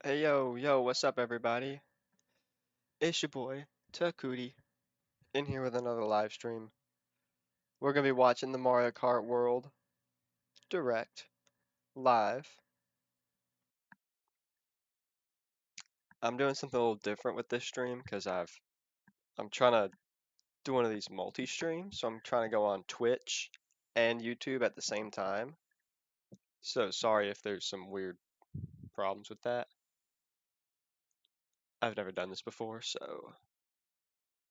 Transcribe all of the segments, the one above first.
Hey yo, what's up everybody? It's your boy, Tacooty, in here with another live stream. We're gonna be watching the Mario Kart World Direct live. I'm doing something a little different with this stream because I'm trying to do one of these multi-streams, so I'm trying to go on Twitch and YouTube at the same time. So sorry if there's some weird problems with that. I've never done this before, so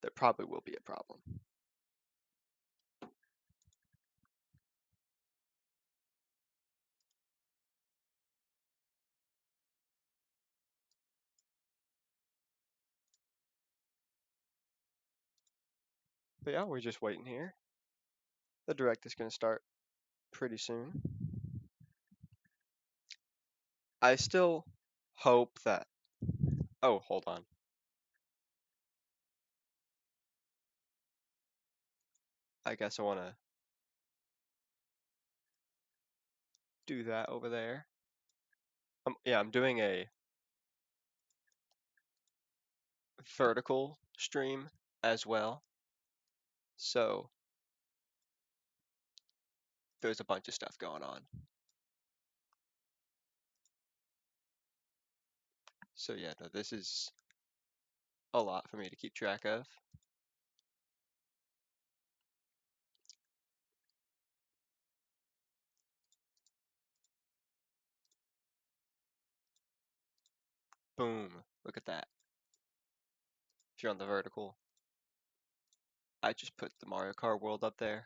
there probably will be a problem. But yeah, we're just waiting here. The Direct is gonna start pretty soon. I still hope that. Oh, hold on. I guess I want to do that over there. Yeah, I'm doing a vertical stream as well. So there's a bunch of stuff going on. So yeah, no, this is a lot for me to keep track of. Boom. Look at that. If you're on the vertical, I just put the Mario Kart world up there.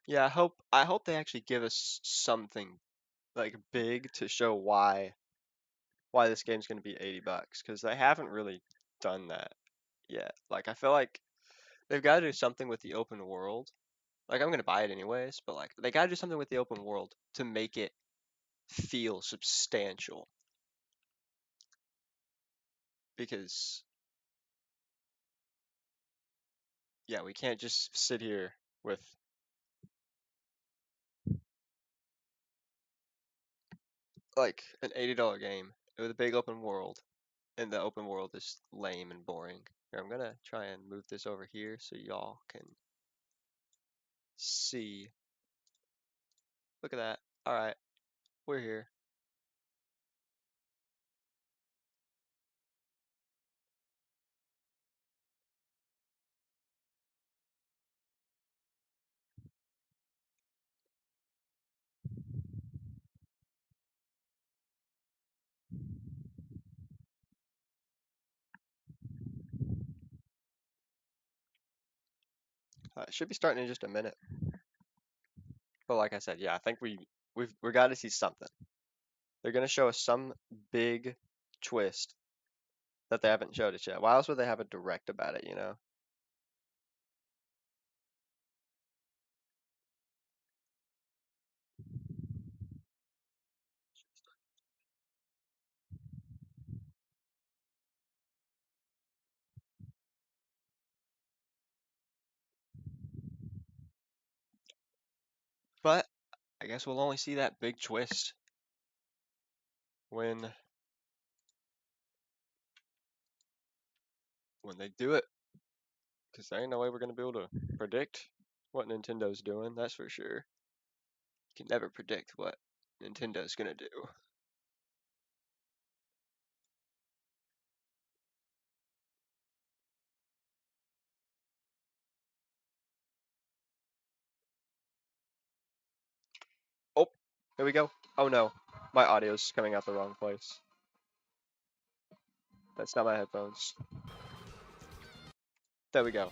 Yeah, I hope they actually give us something like big to show why this game's going to be $80 because they haven't really done that yet. Like I feel like they've got to do something with the open world. Like I'm going to buy it anyways, but like they got to do something with the open world to make it feel substantial because yeah, we can't just sit here with like an $80 game with a big open world and the open world is lame and boring. Here, I'm gonna try and move this over here so y'all can see. Look at that. All right, we're here. It should be starting in just a minute. But like I said, yeah, I think we got to see something. They're gonna show us some big twist that they haven't showed us yet. Why else would they have a direct about it, you know? But I guess we'll only see that big twist when they do it, because there ain't no way we're gonna be able to predict what Nintendo's doing. That's for sure. You can never predict what Nintendo's gonna do. Oh, here we go. Oh no, my audio's coming out the wrong place. That's not my headphones. There we go.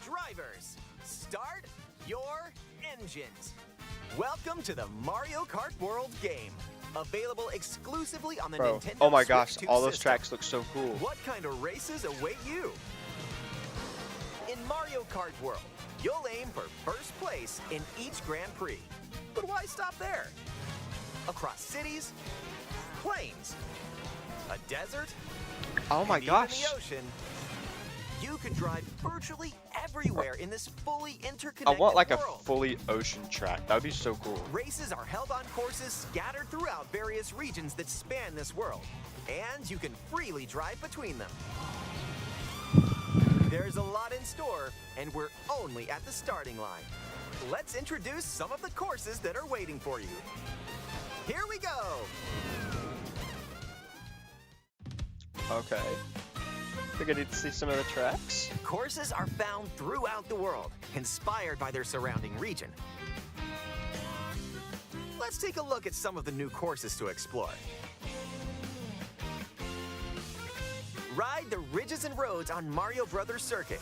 Drivers, start your engines. Welcome to the Mario Kart World game. Available exclusively on the Bro, Nintendo oh my Switch gosh, 2 all those system. tracks look so cool. What kind of races await you? In Mario Kart World, you'll aim for first place in each Grand Prix. But why stop there? Across cities, plains, a desert, Oh my and gosh. even the ocean. You can drive virtually everywhere in this fully I interconnected want like a world. fully ocean track. That would be so cool. Races are held on courses scattered throughout various regions that span this world, and you can freely drive between them. There's a lot in store, and we're only at the starting line. Let's introduce some of the courses that are waiting for you. Here we go! Okay. We're gonna need to see some of the tracks. Courses are found throughout the world, inspired by their surrounding region. Let's take a look at some of the new courses to explore. Ride the ridges and roads on Mario Brothers Circuit.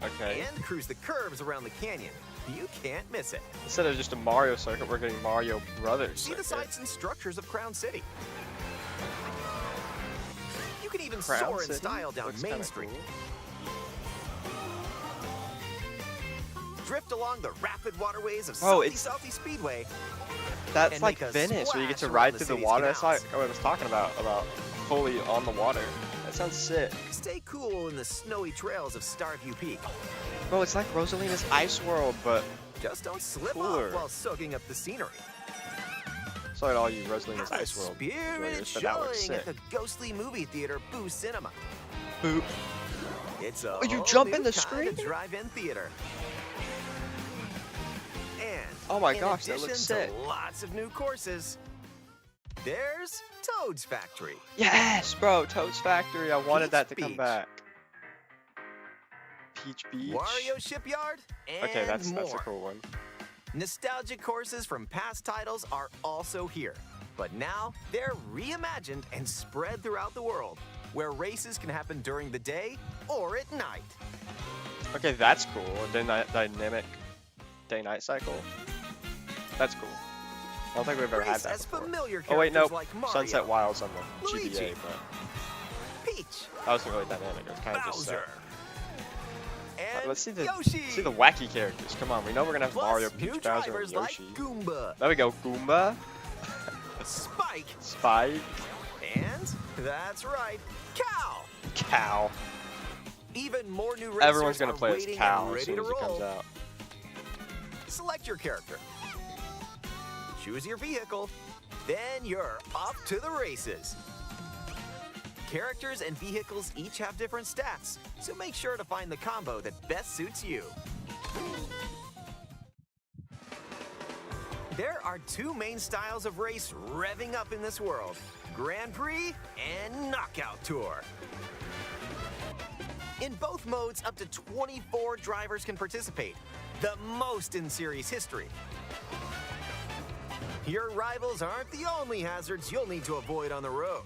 Okay. And cruise the curves around the canyon. You can't miss it. Instead of just a Mario circuit, we're getting Mario Brothers See the circuit. sights and structures of Crown City. You can even Crown soar in City? style down Looks Main kinda Street. cool. Drift along the rapid waterways of Oh, Salty it's- Salty Speedway. That's And like make a Venice, where you get to splash ride around the through the city's water. That's like canals. what I was talking about fully on the water. That sounds sick. Stay cool in the snowy trails of Starview Peak. Bro, it's like Rosalina's Ice World, but Just don't slip Cooler. off while soaking up the scenery. sorry to all you Rosalina's Have a Ice World spirited enjoyers, but that looks showing sick. at the ghostly movie theater Boo Cinema. Boop. It's a you whole jump new in the kind of screen? drive-in theater. And Oh my in gosh, that addition looks to sick. lots of new courses, there's Toad's Factory. Yes, bro, Toad's Factory. I wanted Peach that to come Beach. back. Peach Beach. Wario Shipyard, and Okay, that's more. a cool one. Nostalgic courses from past titles are also here, but now they're reimagined and spread throughout the world, where races can happen during the day or at night. Okay, that's cool. Dynamic day-night cycle. That's cool. I don't think we've ever had Race that as before. familiar Oh wait, characters no. like Mario, Sunset Wilds on the Luigi, GBA, but Peach, that wasn't really dynamic. It was kind of just Bowser, and let's see the Yoshi. wacky characters. Come on, we know we're gonna have Plus Mario, new Peach, Bowser, and drivers like Yoshi. Goomba, There we go, Goomba, Spike, Spike, and that's right, Cow. Cow. Even more new racers Everyone's gonna are play as waiting Cow and as ready soon to as it comes roll. out. Select your character. Choose your vehicle. Then you're off to the races. Characters and vehicles each have different stats, so make sure to find the combo that best suits you. There are two main styles of race revving up in this world: Grand Prix and Knockout Tour. In both modes, up to 24 drivers can participate, the most in series history. Your rivals aren't the only hazards you'll need to avoid on the road.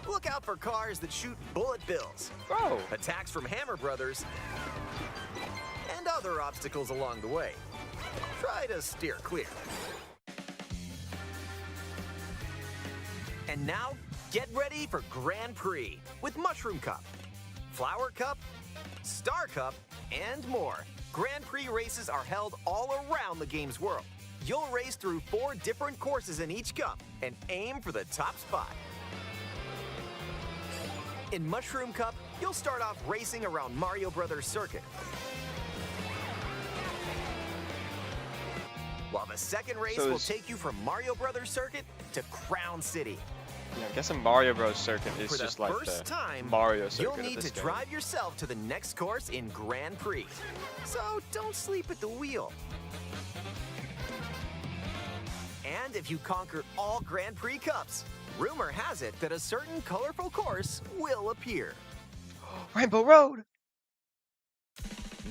Look out for cars that shoot bullet bills, Bro, attacks from Hammer Brothers, and other obstacles along the way. Try to steer clear. And now, get ready for Grand Prix with Mushroom Cup, Flower Cup, Star Cup, and more. Grand Prix races are held all around the game's world. You'll race through 4 different courses in each cup and aim for the top spot. In Mushroom Cup, you'll start off racing around Mario Brothers Circuit. While the second race So will is- take you from Mario Brothers Circuit to Crown City. yeah, I'm guessing Mario Bros. Circuit is For the just like first the time, Mario Circuit you'll of need this to game. drive yourself to the next course in Grand Prix. So don't sleep at the wheel. And if you conquer all Grand Prix Cups, rumor has it that a certain colorful course will appear. Rainbow Road.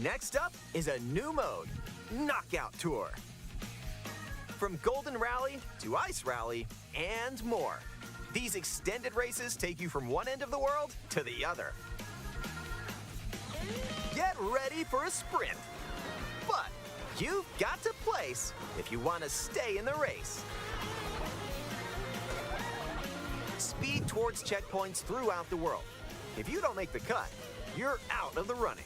Next up is a new mode, Knockout Tour. From Golden Rally to Ice Rally and more. These extended races take you from one end of the world to the other. Get ready for a sprint. But you've got to place if you want to stay in the race. Speed towards checkpoints throughout the world. If you don't make the cut, you're out of the running.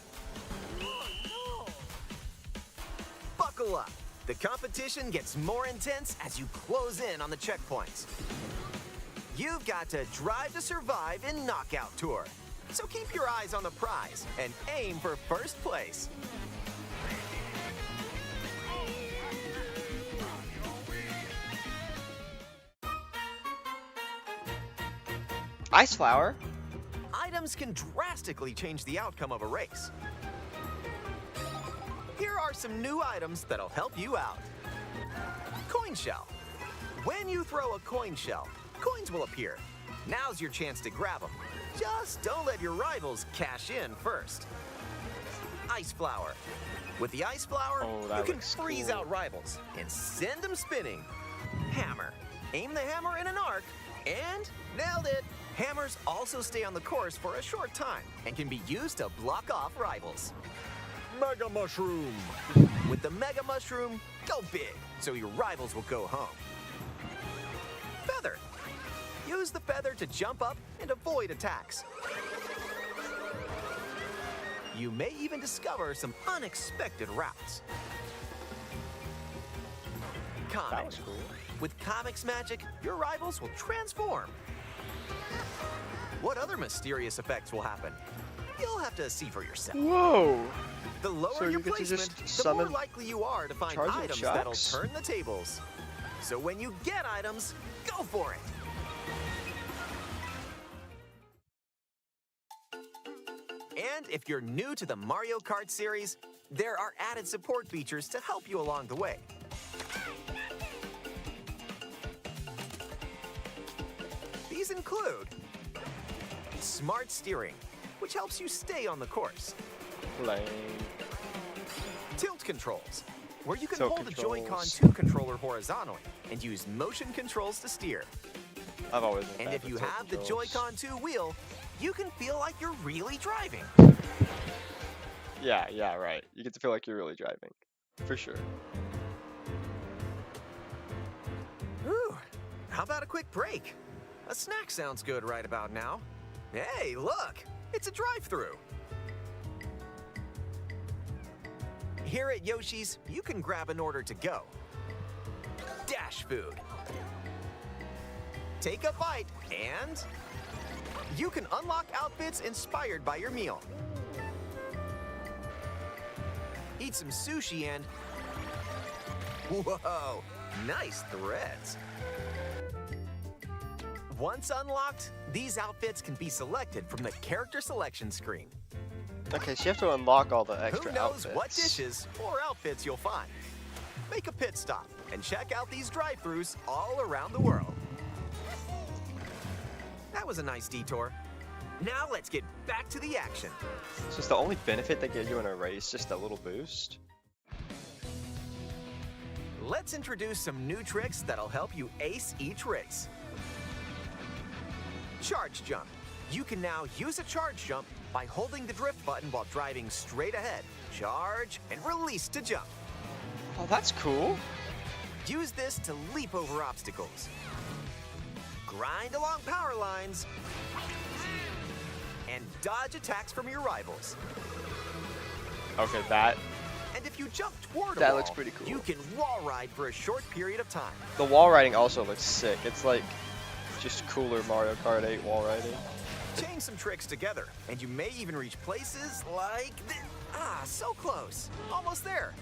Buckle up. The competition gets more intense as you close in on the checkpoints. You've got to drive to survive in Knockout Tour. So keep your eyes on the prize and aim for first place. Ice flower? Items can drastically change the outcome of a race. Here are some new items that'll help you out. Coin shell. When you throw a coin shell, coins will appear. Now's your chance to grab them. Just don't let your rivals cash in first. Ice flower. With the ice flower, you can freeze out rivals and send them spinning. Hammer. Aim the hammer in an arc and nailed it. Hammers also stay on the course for a short time and can be used to block off rivals. Mega Mushroom. With the Mega Mushroom, go big so your rivals will go home. Feather. Use the feather to jump up and avoid attacks. You may even discover some unexpected routes. Comic. That was cool. With Comic's magic, your rivals will transform. What other mysterious effects will happen? You'll have to see for yourself. Whoa! The lower So your you get to placement, just the more summon likely you are to find charging items that'll shocks? turn the tables. So when you get items, go for it. And if you're new to the Mario Kart series, there are added support features to help you along the way. These include smart steering, which helps you stay on the course. Lame. Tilt controls, where you can Tilt hold the Joy-Con controls. 2 controller horizontally and use motion controls to steer. I've always been And bad if with you tilt have the controls. Joy-Con 2 wheel, you can feel like you're really driving. Yeah, right. You get to feel like you're really driving. For sure. Ooh, how about a quick break? A snack sounds good right about now. Hey, look, it's a drive-thru. Here at Yoshi's, you can grab an order to go. Dash food. Take a bite and you can unlock outfits inspired by your meal. Eat some sushi and whoa, nice threads. Once unlocked, these outfits can be selected from the character selection screen. Okay, so you have to unlock all the extra Who knows outfits. what dishes or outfits you'll find? Make a pit stop and check out these drive-thrus all around the world. That was a nice detour. Now let's get back to the action. So is the only benefit they give you in a race just a little boost? Let's introduce some new tricks that'll help you ace each race. Charge jump. You can now use a charge jump by holding the drift button while driving straight ahead. Charge and release to jump. Oh, that's cool. Use this to leap over obstacles. Grind along power lines. And dodge attacks from your rivals. Okay, that And if you jump toward a That wall, looks pretty cool. you can wall ride for a short period of time. the wall riding also looks sick. It's like just cooler Mario Kart 8 wall riding. Chain some tricks together, and you may even reach places like so close. Almost there.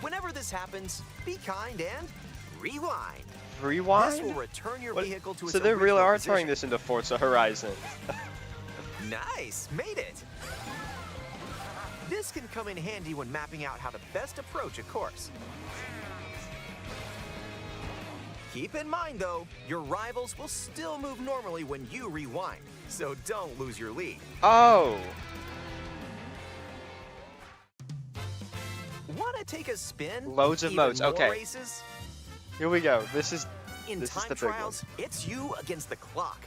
Whenever this happens, be kind and rewind. This will Rewind? return your What? vehicle to its So they really original are position. turning this into Forza Horizon. Nice, made it. This can come in handy when mapping out how to best approach a course. Keep in mind, though, your rivals will still move normally when you rewind, so don't lose your lead. Oh, Want to take a spin? Loads of Even modes, more okay. Races? here we go. This is In This is time the big one. trials, it's you against the clock.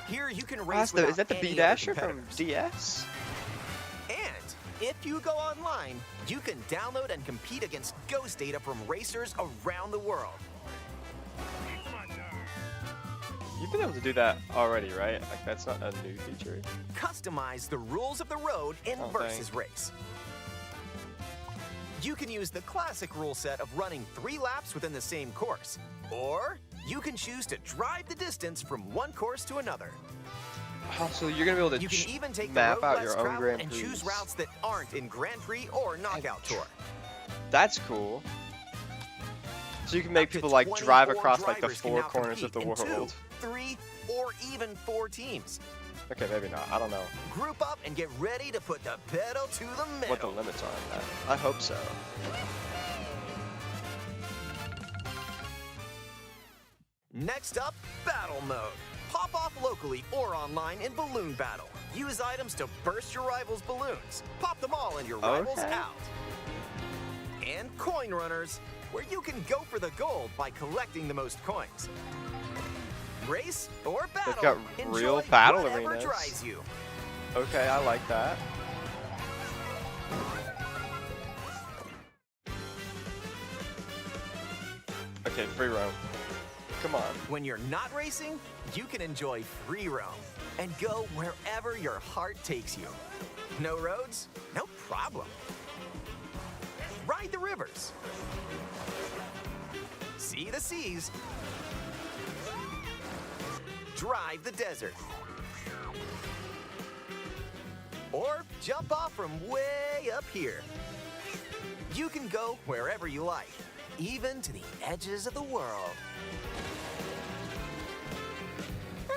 Here you can oh, race that's the, without is that the any B other Dasher from competitors. DS? And if you go online, you can download and compete against ghost data from racers around the world. You've been able to do that already, right? Like that's not a new feature. Customize the rules of the road in Oh, Versus Race. You can use the classic rule set of running 3 laps within the same course, or You can choose to drive the distance from one course to another. Oh, so you're gonna be able You to can even take the map road out less your own traveled Grand and Prix. choose routes that aren't in Grand Prix or Knockout Tour. That's cool. So you can make Up to people like 24 drive across like the drivers can 4 now corners of the compete in world. 2, 3, or even 4 teams. Okay, maybe not. I don't know Group up and get ready to put the pedal to the metal. what the limits are on that. I hope so. Next up, Battle Mode. Pop off locally or online in Balloon Battle. Use items to burst your rivals' balloons. Pop them all and your rivals Okay. out. And Coin Runners, where you can go for the gold by collecting the most coins. Race or battle. got Enjoy real battle whatever arenas. drives you. Okay, I like that. Okay, free roam. Come on. When you're not racing, you can enjoy free roam and go wherever your heart takes you. No roads? No problem. Ride the rivers. See the seas. Drive the desert. Or jump off from way up here. You can go wherever you like, even to the edges of the world.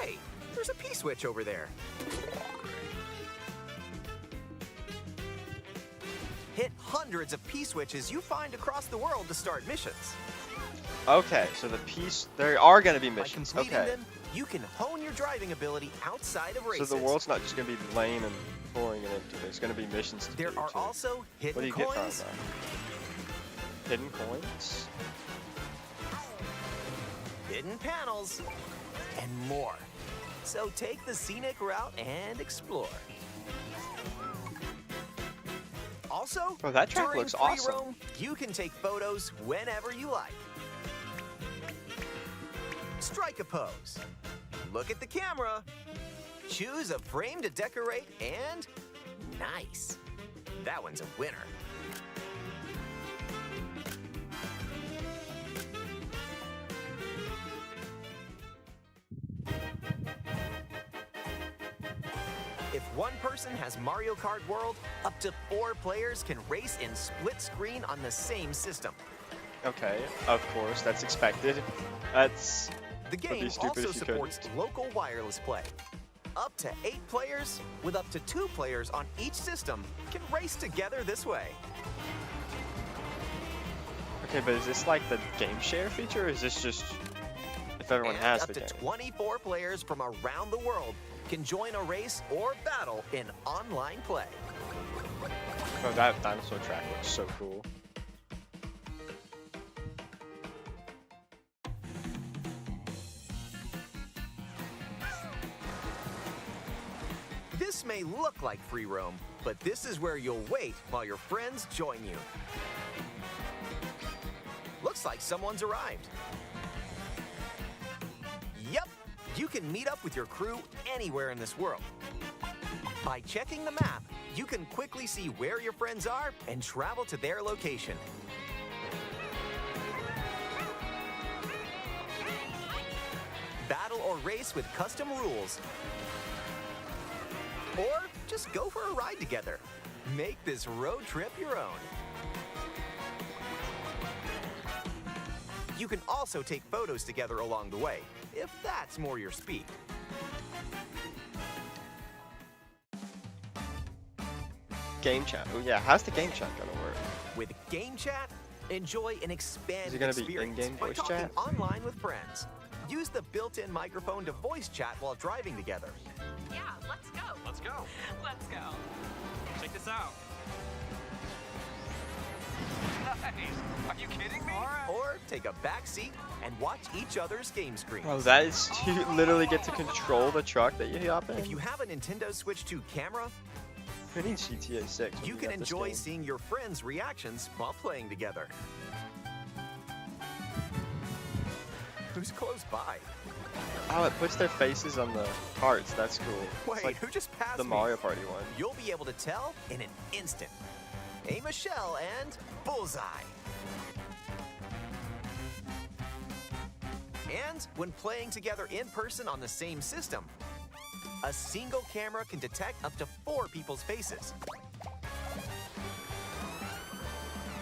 Hey, there's a P-switch over there. Hit hundreds of P-switches you find across the world to start missions. Okay, so there are gonna be By missions. completing Okay. them, you can hone your driving ability outside of So races. the world's not just gonna be lame and boring and empty. There's gonna be missions to There do are too. also What do hidden you get from coins, that? Hidden coins? hidden panels, and more. So take the scenic route and explore. Also, Oh, that track during looks free awesome. roam, you can take photos whenever you like. Strike a pose. Look at the camera. Choose a frame to decorate, and nice. That one's a winner. If one person has Mario Kart World, up to 4 players can race in split screen on the same system. Okay, of course, that's expected. That's The Would be game stupid also if you supports couldn't. local wireless play. Up to 8 players, with up to 2 players on each system, can race together this way. okay, but is this like the game share feature, or is this just if everyone And has up the to game? 24 players from around the world can join a race or battle in online play. Oh, that dinosaur track looks so cool. This may look like free roam, but this is where you'll wait while your friends join you. Looks like someone's arrived. Yep, you can meet up with your crew anywhere in this world. By checking the map, you can quickly see where your friends are and travel to their location. Battle or race with custom rules. Or just go for a ride together. Make this road trip your own. You can also take photos together along the way, if that's more your speed. Game chat. Oh yeah, how's the game chat gonna work? With Game Chat, enjoy an expanded gonna be experience in-game by voice talking chat? online with friends. Use the built-in microphone to voice chat while driving together. Yeah, let's go. Let's go. Let's go. Check this out. Nice. Are you kidding me? Or take a back seat and watch each other's game screens. Oh, that is you literally get to control the truck that you hop in. If you have a Nintendo Switch 2 camera, Who needs GTA 6? when you can got this enjoy game? seeing your friends' reactions while playing together. Who's close by? Oh, it puts their faces on the carts. That's cool. Wait, It's like who just passed the me? Mario Party one. You'll be able to tell in an instant. Aim a shell and bullseye. And when playing together in person on the same system, a single camera can detect up to 4 people's faces.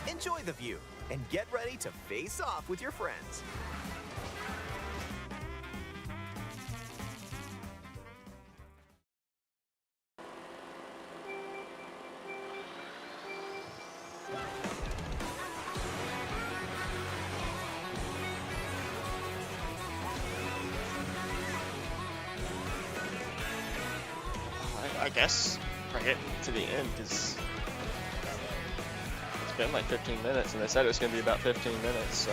Enjoy the view and get ready to face off with your friends. I guess we're getting to the end because it's been like 15 minutes, and they said it was going to be about 15 minutes. So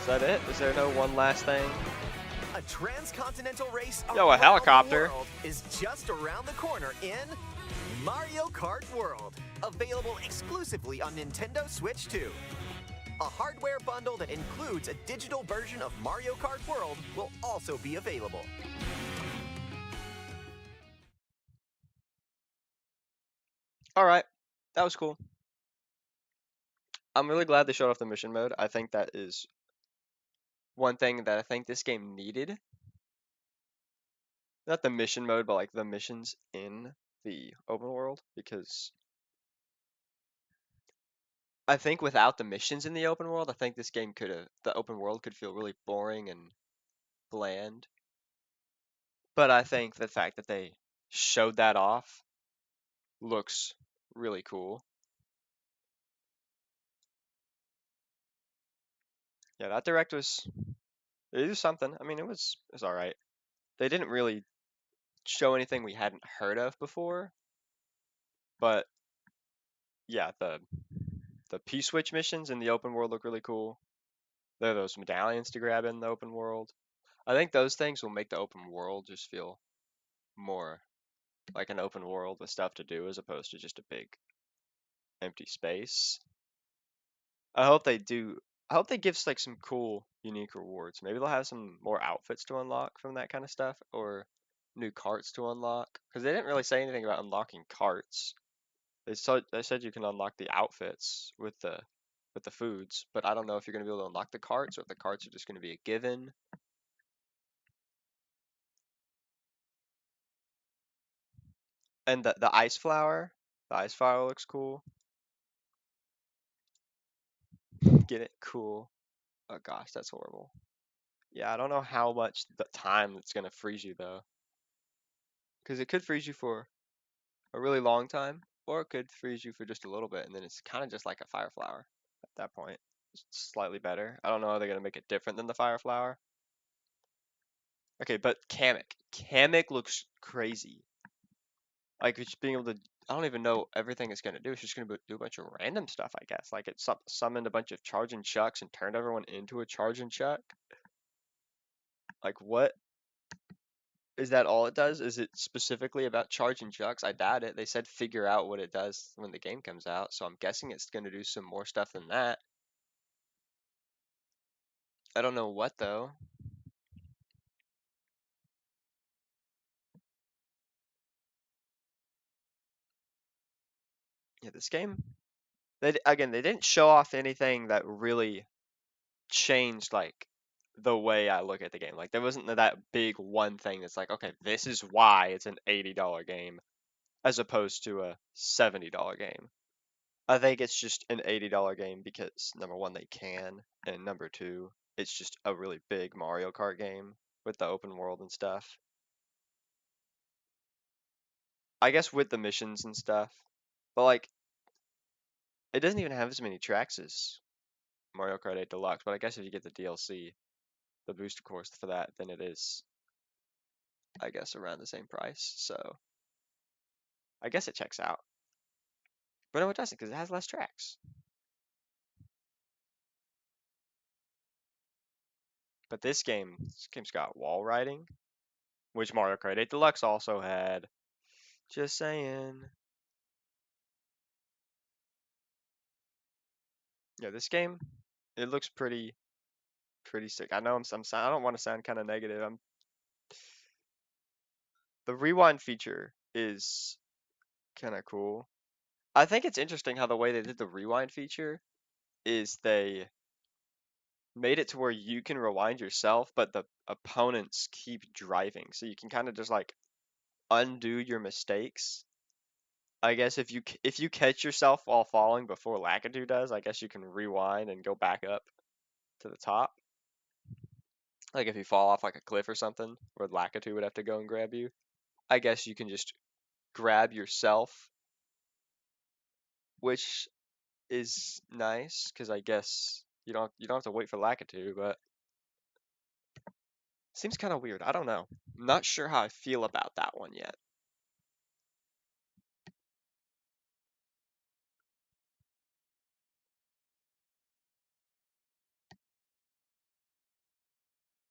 is that it? Is there no one last thing? A transcontinental race Yo, a around the helicopter. world is just around the corner in Mario Kart World, available exclusively on Nintendo Switch 2. A hardware bundle that includes a digital version of Mario Kart World will also be available. All right, that was cool. I'm really glad they showed off the mission mode. I think that is one thing that I think this game needed. Not the mission mode, but like the missions in the open world, because I think without the missions in the open world, I think this game the open world could feel really boring and bland. But I think the fact that they showed that off looks really cool. Yeah, that direct it was something. I mean, it was all right. They didn't really show anything we hadn't heard of before, but yeah, the P-switch missions in the open world look really cool. There are those medallions to grab in the open world. I think those things will make the open world just feel more like an open world with stuff to do as opposed to just a big empty space. I hope they do. I hope they give like some cool, unique rewards. Maybe they'll have some more outfits to unlock from that kind of stuff, or new carts to unlock. Because they didn't really say anything about unlocking carts. They said you can unlock the outfits with the foods, but I don't know if you're gonna be able to unlock the carts or if the carts are just gonna be a given. And the ice flower looks cool. Get it? Cool. Oh gosh, that's horrible. Yeah, I don't know how much the time it's gonna freeze you though, because it could freeze you for a really long time, or it could freeze you for just a little bit, and then it's kind of just like a fire flower at that point. It's slightly better. I don't know how they're gonna make it different than the fire flower. Okay, but Kamek looks crazy. Like it's being able to. I don't even know everything it's gonna do. It's just gonna do a bunch of random stuff, I guess. Like it summoned a bunch of charging chucks and turned everyone into a charging chuck. Like what? Is that all it does? Is it specifically about charging chucks? I doubt it. They said figure out what it does when the game comes out, so I'm guessing it's going to do some more stuff than that. I don't know what though. Yeah, this game. They didn't show off anything that really changed like the way I look at the game. Like there wasn't that big one thing that's like, okay, this is why it's an $80 game as opposed to a $70 game. I think it's just an $80 game because number one, they can, and number two, it's just a really big Mario Kart game with the open world and stuff. I guess with the missions and stuff, but like it doesn't even have as many tracks as Mario Kart 8 Deluxe. But I guess if you get the DLC, the booster course for that, then it is, I guess, around the same price. So I guess it checks out. But no, it doesn't because it has less tracks. But this game's got wall riding, which Mario Kart 8 Deluxe also had. Just saying. Yeah, this game, it looks pretty sick. I know I don't want to sound kind of negative. The rewind feature is kind of cool. I think it's interesting how the way they did the rewind feature is made it to where you can rewind yourself, but the opponents keep driving, so you can kind of just like undo your mistakes. I guess if you catch yourself while falling before Lakitu does, I guess you can rewind and go back up to the top. Like if you fall off like a cliff or something, where Lakitu would have to go and grab you. I guess you can just grab yourself, which is nice because I guess you don't have to wait for Lakitu, but seems kind of weird. I don't know. I'm not sure how I feel about that one yet.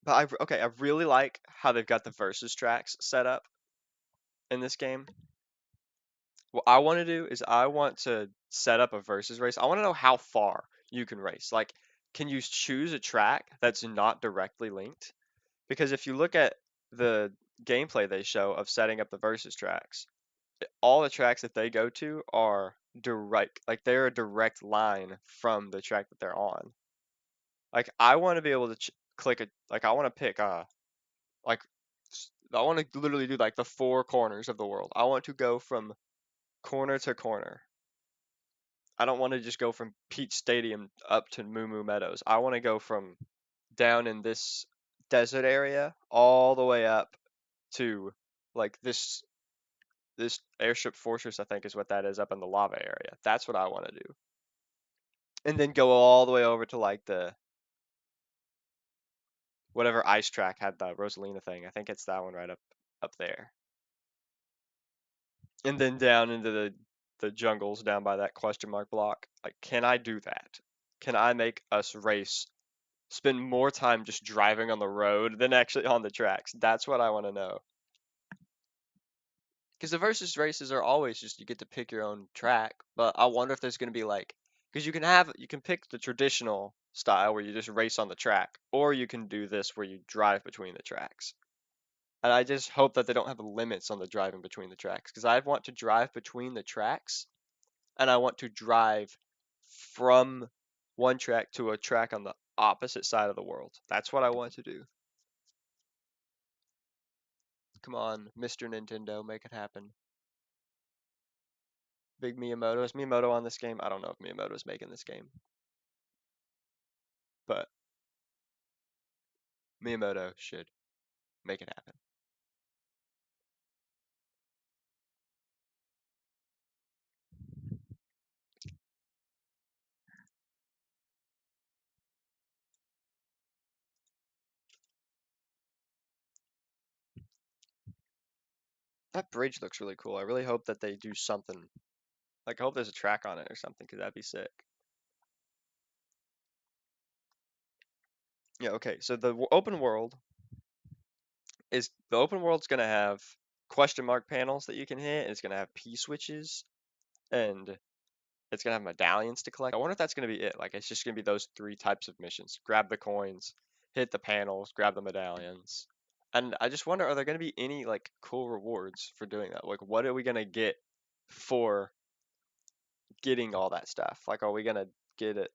But okay, I really like how they've got the versus tracks set up in this game. What I want to do is I want to set up a versus race. I want to know how far you can race. Like, can you choose a track that's not directly linked? Because if you look at the gameplay they show of setting up the versus tracks, all the tracks that they go to are direct, like they're a direct line from the track that they're on. Like, I want to be able to click a, like, I want to pick like, I want to literally do like the four corners of the world. I want to go from corner to corner. I don't want to just go from Peach Stadium up to Moo Moo Meadows. I want to go from down in this desert area all the way up to like this airship fortress, I think is what that is, up in the lava area. That's what I want to do. And then go all the way over to like the whatever ice track had the Rosalina thing. I think it's that one right up there. And then down into the jungles down by that question mark block. Like, can I do that? Can I make us race, spend more time just driving on the road than actually on the tracks? That's what I want to know. Because the versus races are always just you get to pick your own track, but I wonder if there's going to be like, because you can pick the traditional style where you just race on the track, or you can do this where you drive between the tracks. And I just hope that they don't have limits on the driving between the tracks, because I want to drive between the tracks, and I want to drive from one track to a track on the opposite side of the world. That's what I want to do. Come on, Mr. Nintendo, make it happen. Big Miyamoto. Is Miyamoto on this game? I don't know if Miyamoto's making this game, but Miyamoto should make it happen. That bridge looks really cool. I really hope that they do something. Like, I hope there's a track on it or something, because that'd be sick. Yeah, okay. So the open world's gonna have question mark panels that you can hit, and it's gonna have P switches, and it's gonna have medallions to collect. I wonder if that's gonna be it. Like, it's just gonna be those three types of missions: grab the coins, hit the panels, grab the medallions. And I just wonder, are there gonna be any like cool rewards for doing that? Like, what are we gonna get for getting all that stuff? Like, are we gonna get it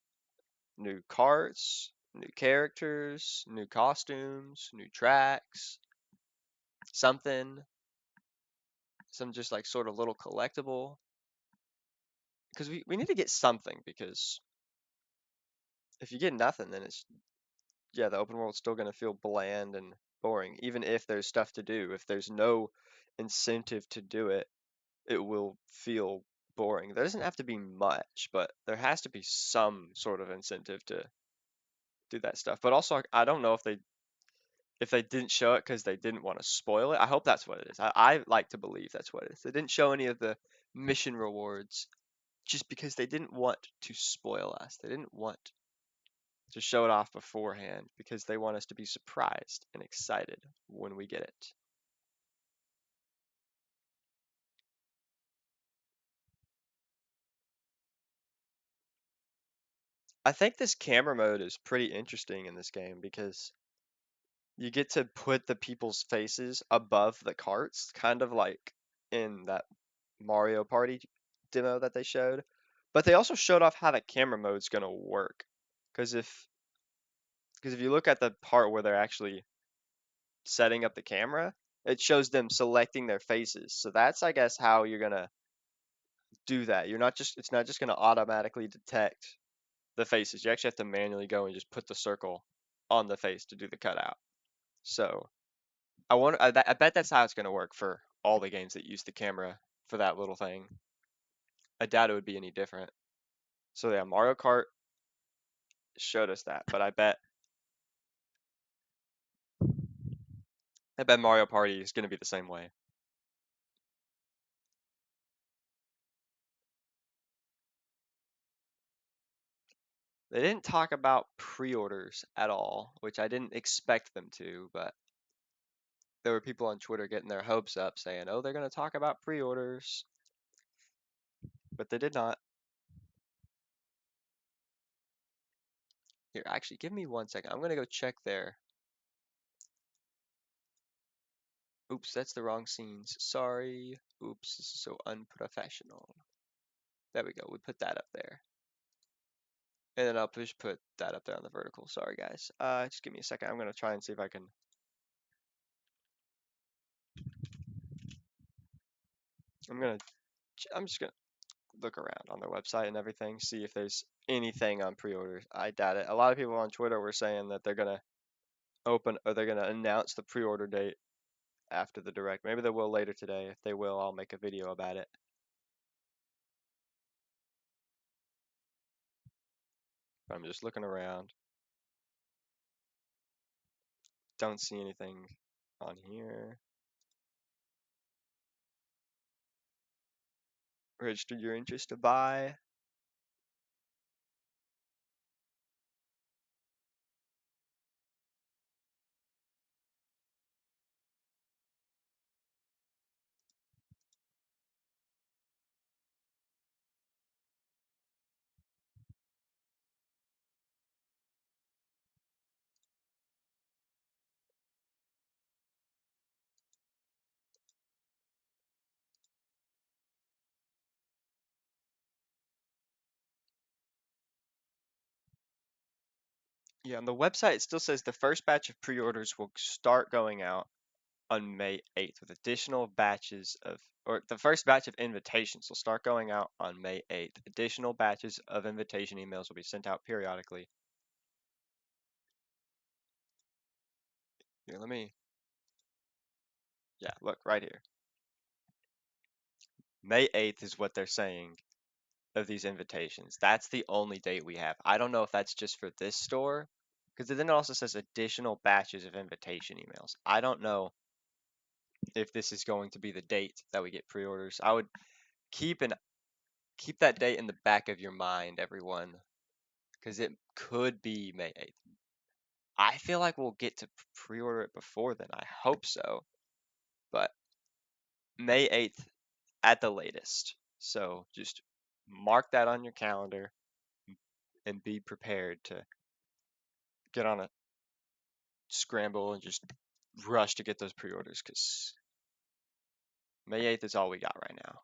new carts, new characters, new costumes, new tracks, something, some just like sort of little collectible? Because we need to get something, because if you get nothing, then it's, yeah, the open world's still going to feel bland and boring, even if there's stuff to do. If there's no incentive to do it, it will feel boring. There doesn't have to be much, but there has to be some sort of incentive to do that stuff. But also, I don't know if they didn't show it because they didn't want to spoil it. I hope that's what it is. I like to believe that's what it is. They didn't show any of the mission rewards just because they didn't want to spoil us. They didn't want to show it off beforehand because they want us to be surprised and excited when we get it. I think this camera mode is pretty interesting in this game because you get to put the people's faces above the carts, kind of like in that Mario Party demo that they showed. But they also showed off how the camera mode's gonna work. Because if Because if you look at the part where they're actually setting up the camera, it shows them selecting their faces. So that's, I guess, how you're gonna do that. It's not just gonna automatically detect the faces. You actually have to manually go and just put the circle on the face to do the cutout. So I bet that's how it's gonna work for all the games that use the camera for that little thing. I doubt it would be any different. So yeah, Mario Kart showed us that, but I bet Mario Party is gonna be the same way. They didn't talk about pre-orders at all, which I didn't expect them to, but there were people on Twitter getting their hopes up saying, "Oh, they're going to talk about pre-orders," but they did not. Here, actually, give me 1 second. I'm going to go check their. Oops, that's the wrong scenes. Sorry. Oops, this is so unprofessional. There we go. We put that up there. And then I'll just put that up there on the vertical. Sorry, guys. Just give me a second. I'm going to try and see if I can. I'm just gonna look around on their website and everything, see if there's anything on pre-orders. I doubt it. A lot of people on Twitter were saying that they're gonna they're gonna announce the pre-order date after the direct. Maybe they will later today. If they will, I'll make a video about it. I'm just looking around. Don't see anything on here. Register your interest to buy. Yeah, on the website it still says the first batch of pre-orders will start going out on May 8th with additional batches of, or the first batch of invitations will start going out on May 8th. Additional batches of invitation emails will be sent out periodically. Here, yeah, look right here. May 8th is what they're saying of these invitations. That's the only date we have. I don't know if that's just for this store, because then it also says additional batches of invitation emails. I don't know if this is going to be the date that we get pre-orders. I would keep that date in the back of your mind, everyone, because it could be May 8th. I feel like we'll get to pre-order it before then. I hope so, but May 8th at the latest. So just mark that on your calendar and be prepared to get on a scramble and just rush to get those pre-orders because May 8th is all we got right now.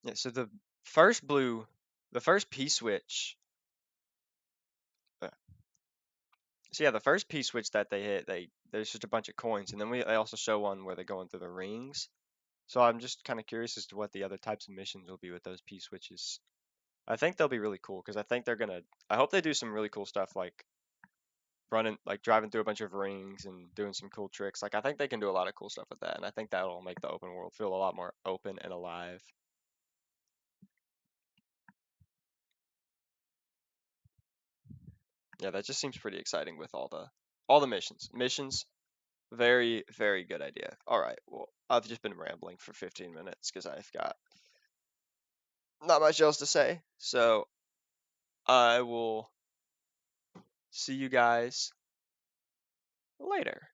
Yeah, so the first P-switch. uh, So yeah, the first P-switch that they hit, there's just a bunch of coins, and then they also show one where they're going through the rings. So I'm just kind of curious as to what the other types of missions will be with those P-switches. I think they'll be really cool because I think I hope they do some really cool stuff like driving through a bunch of rings and doing some cool tricks. Like I think they can do a lot of cool stuff with that, and I think that'll make the open world feel a lot more open and alive. Yeah, that just seems pretty exciting with all the missions. Missions, very, very good idea. All right, well, I've just been rambling for 15 minutes because I've got not much else to say. So I will see you guys later.